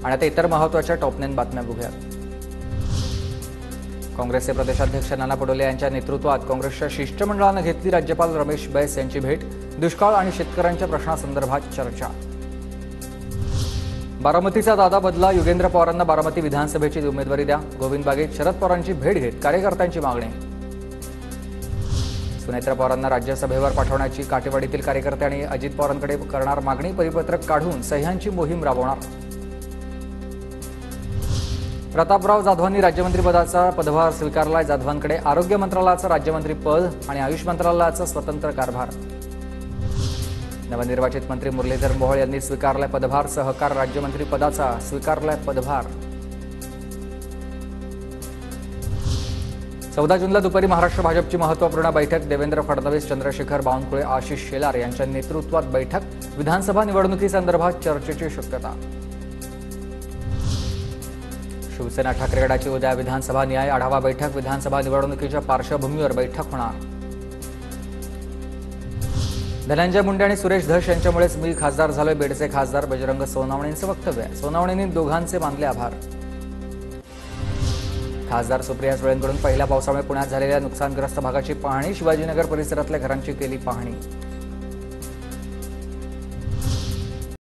आणि आता इतर महत्त्वाच्या टॉप 9 बातम्या बघूयात। काँग्रेसचे प्रदेशाध्यक्ष नाना पटोले यांच्या नेतृत्वात काँग्रेसच्या शिष्टमंडळाने घेतली राज्यपाल रमेश बैस यांची भेट। दुष्काळ आणि शेतकऱ्यांच्या प्रश्नासंदर्भात चर्चा। बारामतीचा दादा बदला, युगेंद्र पवारांना बारामती विधानसभेची उमेदवारी द्या। गोविंद बागेत शरद पवारांची भेट घेत कार्यकर्त्यांची मागणी। सुनेत्रा पवारांना राज्यसभेवर पाठवण्याची काटेवाडीतील कार्यकर्त्यांनी अजित पवारांकडे करणार मागणी। परिपत्रक काढून सह्यांची मोहीम राबवणार। प्रतापराव जाधवांनी राज्यमंत्रीपदाचा पदभार स्वीकारलाय। जाधवांकडे आरोग्य मंत्रालयाचं राज्यमंत्री पद आणि आयुष मंत्रालयाचा स्वतंत्र कारभार। नवनिर्वाचित मंत्री मुरलीधर मोहोळ यांनी स्वीकारलाय पदभार। सहकार राज्यमंत्री पदाचा स्वीकारलाय पदभार। 14 जूनला दुपारी महाराष्ट्र भाजपची महत्त्वपूर्ण बैठक। देवेंद्र फडणवीस, चंद्रशेखर बावनकुळे, आशिष शेलार यांच्या नेतृत्वात बैठक। विधानसभा निवडणुकीसंदर्भात चर्चेची शक्यता। शिवसेना ठाकरे गटाची उद्या विधानसभा न्याय आढावा बैठक। विधानसभा निवडणुकीच्या पार्श्वभूमीवर बैठक होणार। धनंजय मुंडे आणि सुरेश धस यांच्यामुळेच मी खासदार झालोय, बेडचे खासदार बजरंग सोनवणेंचं वक्तव्य। सोनवणेंनी दोघांचे मानले आभार। खासदार सुप्रिया सुळेंकडून पहिल्या पावसामुळे पुण्यात झालेल्या नुकसानग्रस्त भागाची पाहणी। शिवाजीनगर परिसरातल्या घरांची केली पाहणी।